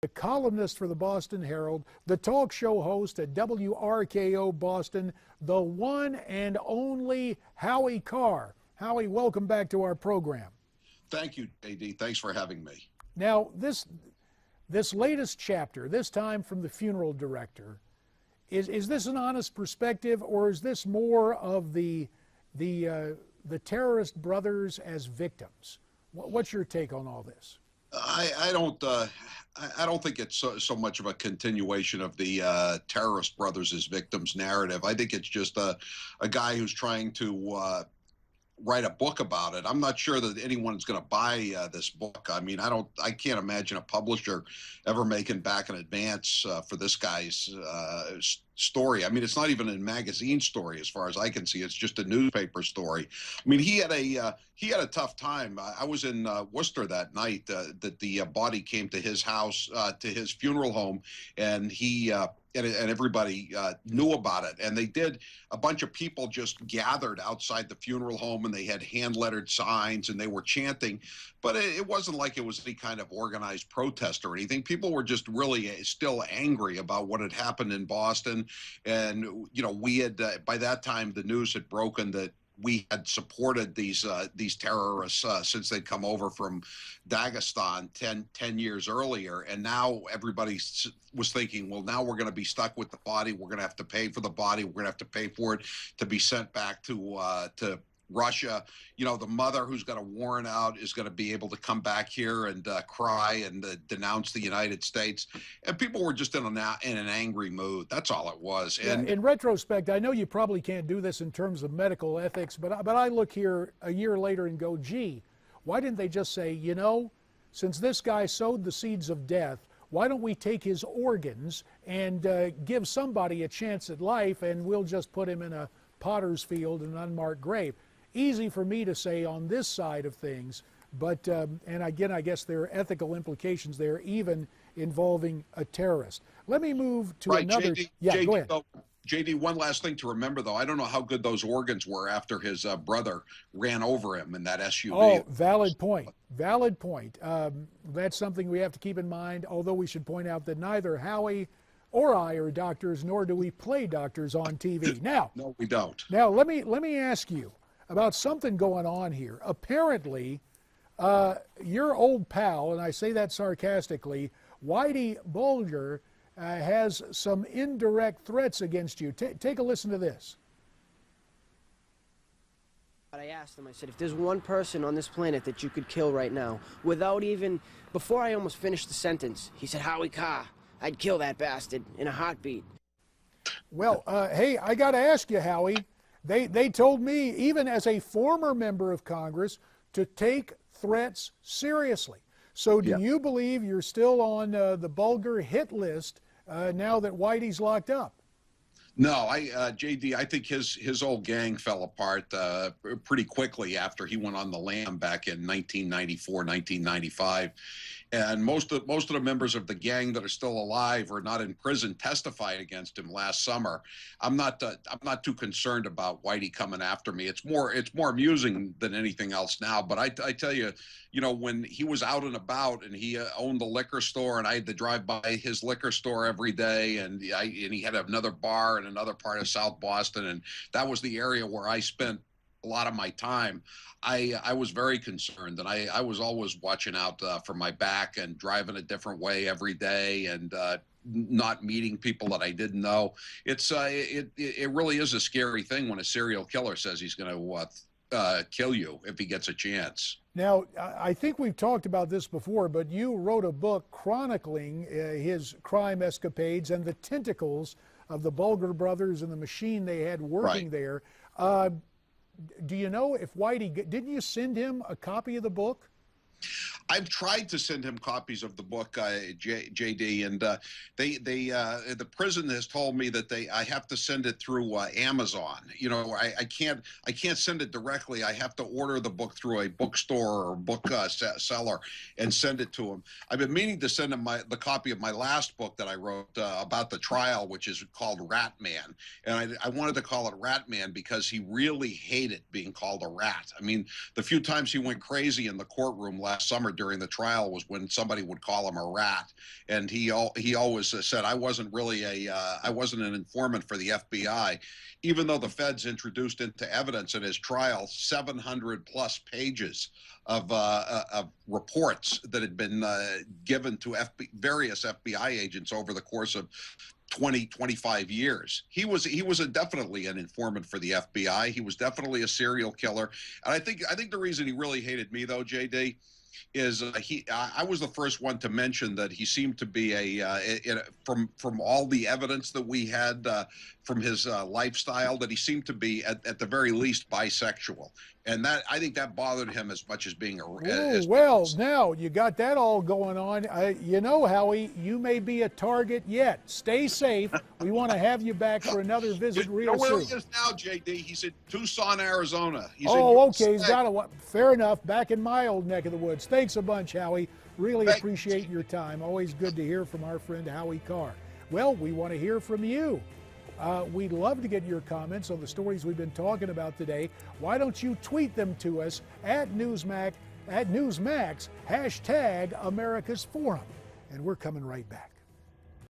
the columnist for the Boston Herald, the talk show host at WRKO Boston, the one and only Howie Carr. Howie, welcome back to our program. Thank you, JD. Thanks for having me. Now, this latest chapter, this time from the funeral director, is this an honest perspective, or is this more of the terrorist brothers as victims? What's your take on all this? I don't think it's so much of a continuation of the terrorist brothers as victims narrative. I think it's just a guy who's trying to write a book about it. I'm not sure that anyone's going to buy this book. I mean, I can't imagine a publisher ever making back an advance for this guy's story. I mean, it's not even a magazine story as far as I can see. It's just a newspaper story. I mean, he had a tough time. I was in Worcester that night that the body came to his house, to his funeral home, and he and everybody knew about it. And they did, a bunch of people just gathered outside the funeral home, and they had hand-lettered signs, and they were chanting. But it wasn't like it was any kind of organized protest or anything. People were just really still angry about what had happened in Boston. And, you know, we had, by that time, the news had broken that we had supported these terrorists since they'd come over from Dagestan 10 years earlier. And now everybody was thinking, well, now we're going to be stuck with the body. We're going to have to pay for the body. We're going to have to pay for it to be sent back to Russia. You know, the mother who's got a warrant out is going to be able to come back here and cry and denounce the United States. And people were just in an angry mood. That's all it was. And in retrospect, I know you probably can't do this in terms of medical ethics, but I look here a year later and go, gee, why didn't they just say, you know, since this guy sowed the seeds of death, why don't we take his organs and give somebody a chance at life, and we'll just put him in a potter's field, an unmarked grave. Easy for me to say on this side of things, but, and again, I guess there are ethical implications there, even involving a terrorist. Let me move to another. JD, go ahead. JD, one last thing to remember, though. I don't know how good those organs were after his brother ran over him in that SUV. Oh, valid point. Valid point. That's something we have to keep in mind, although we should point out that neither Howie or I are doctors, nor do we play doctors on TV. Now, no, we don't. Now, let me ask you about something going on here. Apparently, your old pal, and I say that sarcastically, Whitey Bulger, has some indirect threats against you. Take a listen to this. I asked him, I said, if there's one person on this planet that you could kill right now, without even, before I almost finished the sentence, he said, Howie Carr, I'd kill that bastard in a heartbeat. Well, hey, I got to ask you, Howie, they told me, even as a former member of Congress, to take threats seriously. So do you believe you're still on the Bulger hit list now that Whitey's locked up? No, JD, I think his old gang fell apart pretty quickly after he went on the lam back in 1994, 1995. And most of the members of the gang that are still alive or not in prison testified against him last summer. I'm not too concerned about Whitey coming after me. It's more amusing than anything else now. But I tell you, you know, when he was out and about and he owned the liquor store, and I had to drive by his liquor store every day, and he had another bar in another part of South Boston, and that was the area where I spent a lot of my time. I was very concerned, and I was always watching out for my back and driving a different way every day, and not meeting people that I didn't know. It really is a scary thing when a serial killer says he's going to kill you if he gets a chance. Now, I think we've talked about this before, but you wrote a book chronicling his crime escapades and the tentacles of the Bulger brothers and the machine they had working there. Do you know if Whitey, didn't you send him a copy of the book? I've tried to send him copies of the book, JD, and the prison has told me that I have to send it through Amazon. You know, I can't send it directly. I have to order the book through a bookstore or book seller and send it to him. I've been meaning to send him the copy of my last book that I wrote about the trial, which is called Rat Man, and I wanted to call it Rat Man because he really hated being called a rat. I mean, the few times he went crazy in the courtroom last summer during the trial was when somebody would call him a rat, and he always said, I wasn't really I wasn't an informant for the FBI, even though the feds introduced into evidence in his trial 700 plus pages of reports that had been given to various FBI agents over the course of 25 years. He was definitely an informant for the FBI. He was definitely a serial killer. And I think the reason he really hated me, though, JD, is I was the first one to mention that he seemed to be from all the evidence that we had from his lifestyle, that he seemed to be at the very least bisexual, and that I think that bothered him as much as being well, now you got that all going on. You know, Howie, you may be a target yet. Stay safe. We want to have you back for another visit real soon. Where he is now, JD? He's in Tucson, Arizona. Okay. He's got a fair enough. Back in my old neck of the woods. Thanks a bunch, Howie. Really appreciate your time. Always good to hear from our friend Howie Carr. Well, we want to hear from you. We'd love to get your comments on the stories we've been talking about today. Why don't you tweet them to us at Newsmax, #America's Forum. And we're coming right back.